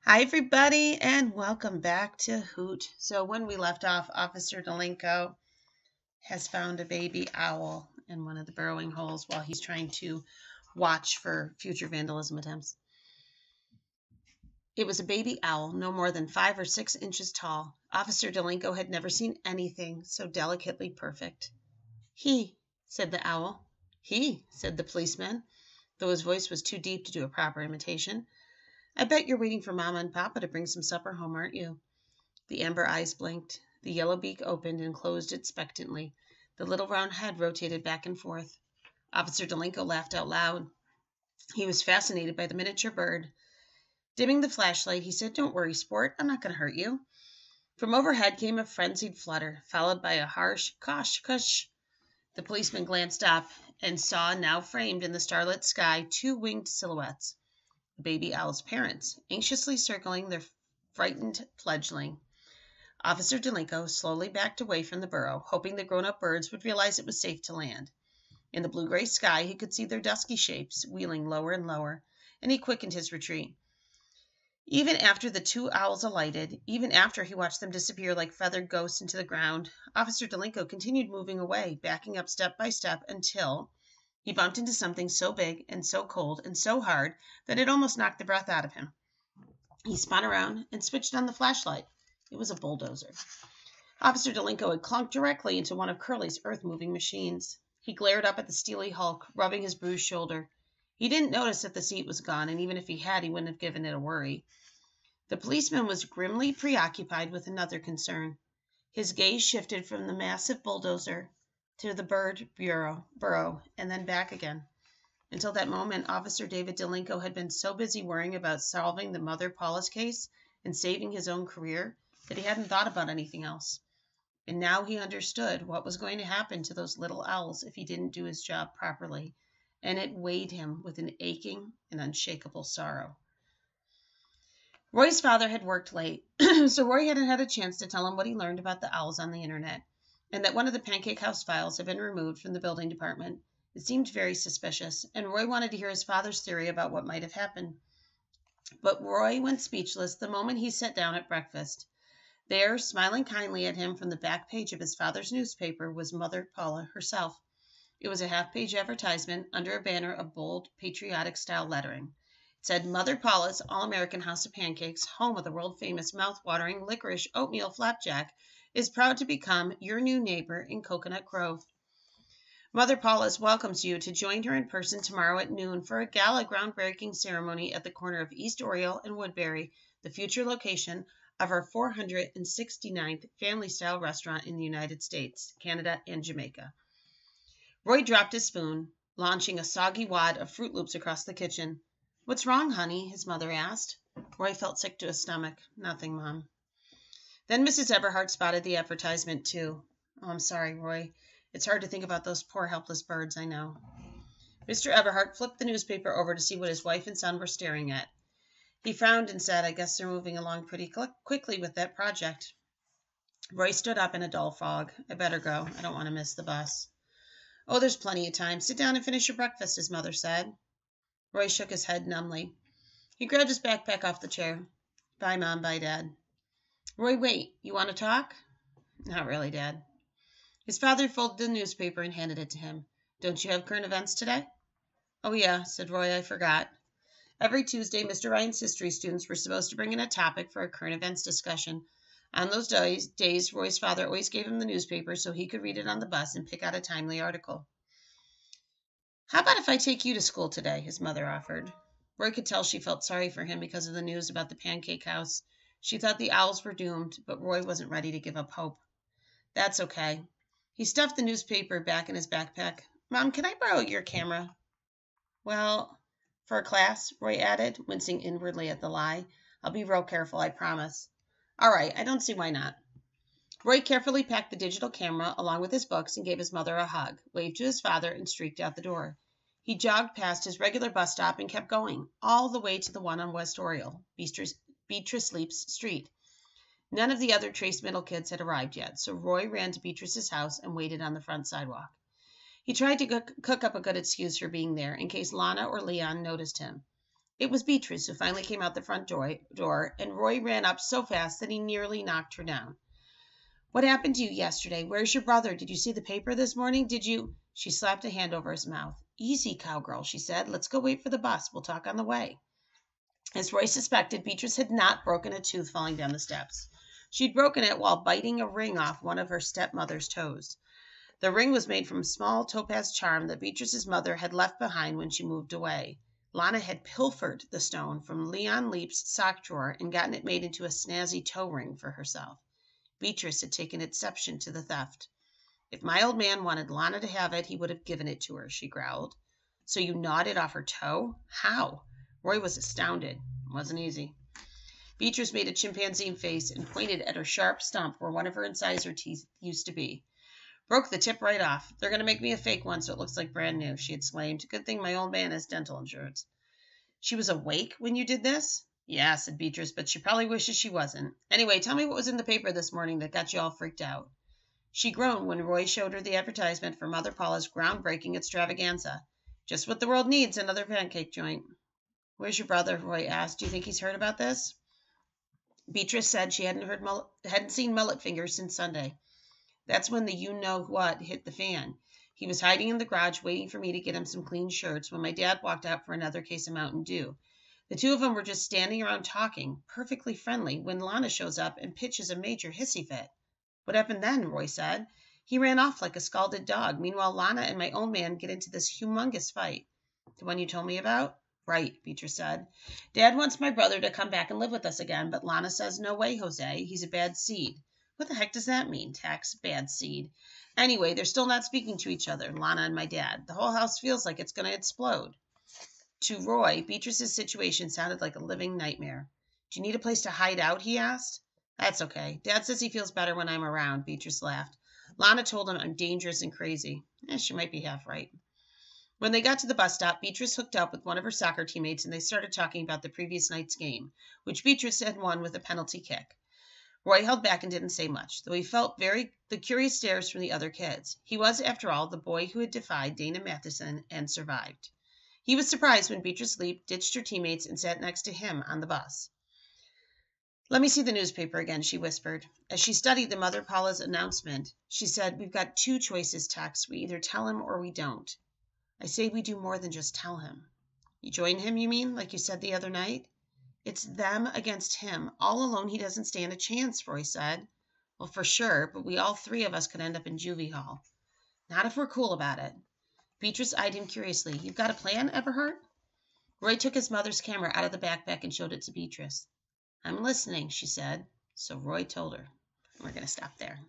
Hi, everybody, and welcome back to Hoot. So, when we left off, Officer Delinko has found a baby owl in one of the burrowing holes while he's trying to watch for future vandalism attempts. It was a baby owl, no more than 5 or 6 inches tall. Officer Delinko had never seen anything so delicately perfect. He, said the owl. He, said the policeman, though his voice was too deep to do a proper imitation. I bet you're waiting for Mama and Papa to bring some supper home, aren't you? The amber eyes blinked. The yellow beak opened and closed expectantly. The little round head rotated back and forth. Officer Delinko laughed out loud. He was fascinated by the miniature bird. Dimming the flashlight, he said, Don't worry, sport. I'm not going to hurt you. From overhead came a frenzied flutter, followed by a harsh "Cosh, cush." The policeman glanced up and saw, now framed in the starlit sky, 2 winged silhouettes. The baby owl's parents, anxiously circling their frightened fledgling. Officer Delinko slowly backed away from the burrow, hoping the grown-up birds would realize it was safe to land. In the blue-gray sky, he could see their dusky shapes wheeling lower and lower, and he quickened his retreat. Even after the 2 owls alighted, even after he watched them disappear like feathered ghosts into the ground, Officer Delinko continued moving away, backing up step by step until he bumped into something so big and so cold and so hard that it almost knocked the breath out of him. He spun around and switched on the flashlight. It was a bulldozer. Officer Delinko had clunked directly into one of Curly's earth-moving machines. He glared up at the steely hulk, rubbing his bruised shoulder. He didn't notice that the seat was gone, and even if he had, he wouldn't have given it a worry. The policeman was grimly preoccupied with another concern. His gaze shifted from the massive bulldozer to the bird burrow, and then back again. Until that moment, Officer David Delinko had been so busy worrying about solving the Mother Paula's case and saving his own career that he hadn't thought about anything else. And now he understood what was going to happen to those little owls if he didn't do his job properly, and it weighed him with an aching and unshakable sorrow. Roy's father had worked late, so Roy hadn't had a chance to tell him what he learned about the owls on the internet, and that one of the Pancake House files had been removed from the building department. It seemed very suspicious, and Roy wanted to hear his father's theory about what might have happened. But Roy went speechless the moment he sat down at breakfast. There, smiling kindly at him from the back page of his father's newspaper, was Mother Paula herself. It was a half-page advertisement under a banner of bold, patriotic-style lettering. It said, Mother Paula's All-American House of Pancakes, home of the world-famous mouth-watering licorice oatmeal flapjack, is proud to become your new neighbor in Coconut Grove. Mother Paula's welcomes you to join her in person tomorrow at noon for a gala groundbreaking ceremony at the corner of East Oriole and Woodbury, the future location of our 469th family-style restaurant in the United States, Canada, and Jamaica. Roy dropped his spoon, launching a soggy wad of Fruit Loops across the kitchen. What's wrong, honey? His mother asked. Roy felt sick to his stomach. Nothing, Mom. Then Mrs. Eberhardt spotted the advertisement, too. Oh, I'm sorry, Roy. It's hard to think about those poor helpless birds, I know. Mr. Eberhardt flipped the newspaper over to see what his wife and son were staring at. He frowned and said, I guess they're moving along pretty quickly with that project. Roy stood up in a dull fog. I better go. I don't want to miss the bus. Oh, there's plenty of time. Sit down and finish your breakfast, his mother said. Roy shook his head numbly. He grabbed his backpack off the chair. Bye, Mom. Bye, Dad. Roy, wait. You want to talk? Not really, Dad. His father folded the newspaper and handed it to him. Don't you have current events today? Oh, yeah, said Roy. I forgot. Every Tuesday, Mr. Ryan's history students were supposed to bring in a topic for a current events discussion. On those days, Roy's father always gave him the newspaper so he could read it on the bus and pick out a timely article. How about if I take you to school today? His mother offered. Roy could tell she felt sorry for him because of the news about the Pancake House. She thought the owls were doomed, but Roy wasn't ready to give up hope. That's okay. He stuffed the newspaper back in his backpack. Mom, can I borrow your camera? Well, for a class, Roy added, wincing inwardly at the lie. I'll be real careful, I promise. All right, I don't see why not. Roy carefully packed the digital camera along with his books and gave his mother a hug, waved to his father, and streaked out the door. He jogged past his regular bus stop and kept going, all the way to the one on West Oriole, Beatrice Leap's street. None of the other Trace Middle kids had arrived yet, so Roy ran to Beatrice's house and waited on the front sidewalk. He tried to cook up a good excuse for being there in case Lana or Leon noticed him. It was Beatrice who finally came out the front door, and Roy ran up so fast that he nearly knocked her down. "What happened to you yesterday? Where's your brother? Did you see the paper this morning? Did you—" She slapped a hand over his mouth. "Easy, cowgirl," she said. "Let's go wait for the bus. We'll talk on the way." As Roy suspected, Beatrice had not broken a tooth falling down the steps. She'd broken it while biting a ring off one of her stepmother's toes. The ring was made from a small topaz charm that Beatrice's mother had left behind when she moved away. Lana had pilfered the stone from Leon Leap's sock drawer and gotten it made into a snazzy toe ring for herself. Beatrice had taken exception to the theft. "If my old man wanted Lana to have it, he would have given it to her," she growled. "So you gnawed it off her toe? How?" Roy was astounded. It wasn't easy. Beatrice made a chimpanzee face and pointed at her sharp stump where one of her incisor teeth used to be. "Broke the tip right off. They're going to make me a fake one so it looks like brand new," she exclaimed. "Good thing my old man has dental insurance." "She was awake when you did this?" "Yeah," said Beatrice, "but she probably wishes she wasn't. Anyway, tell me what was in the paper this morning that got you all freaked out." She groaned when Roy showed her the advertisement for Mother Paula's groundbreaking extravaganza. "Just what the world needs, another pancake joint." "Where's your brother?" Roy asked. "Do you think he's heard about this?" Beatrice said she hadn't seen Mullet Fingers since Sunday. That's when the you-know-what hit the fan. He was hiding in the garage waiting for me to get him some clean shirts when my dad walked out for another case of Mountain Dew. The two of them were just standing around talking, perfectly friendly, when Lana shows up and pitches a major hissy fit. "What happened then?" Roy said. "He ran off like a scalded dog. Meanwhile, Lana and my old man get into this humongous fight." "The one you told me about?" "Right," Beatrice said. "Dad wants my brother to come back and live with us again, but Lana says, 'No way, Jose. He's a bad seed.'" What the heck does that mean, Tex? Bad seed. Anyway, they're still not speaking to each other, Lana and my dad. The whole house feels like it's going to explode. To Roy, Beatrice's situation sounded like a living nightmare. "Do you need a place to hide out?" he asked. "That's okay. Dad says he feels better when I'm around," Beatrice laughed. "Lana told him I'm dangerous and crazy." She might be half right. When they got to the bus stop, Beatrice hooked up with one of her soccer teammates and they started talking about the previous night's game, which Beatrice had won with a penalty kick. Roy held back and didn't say much, though he felt the curious stares from the other kids. He was, after all, the boy who had defied Dana Matheson and survived. He was surprised when Beatrice Leap ditched her teammates and sat next to him on the bus. "Let me see the newspaper again," she whispered. As she studied the Mother Paula's announcement, she said, "We've got two choices, Tex. We either tell him or we don't." "I say we do more than just tell him." "You join him, you mean, like you said the other night?" "It's them against him. All alone he doesn't stand a chance," Roy said. "Well, for sure, but we all three of us could end up in juvie hall." "Not if we're cool about it." Beatrice eyed him curiously. "You've got a plan, Eberhard?" Roy took his mother's camera out of the backpack and showed it to Beatrice. "I'm listening," she said. So Roy told her. We're going to stop there.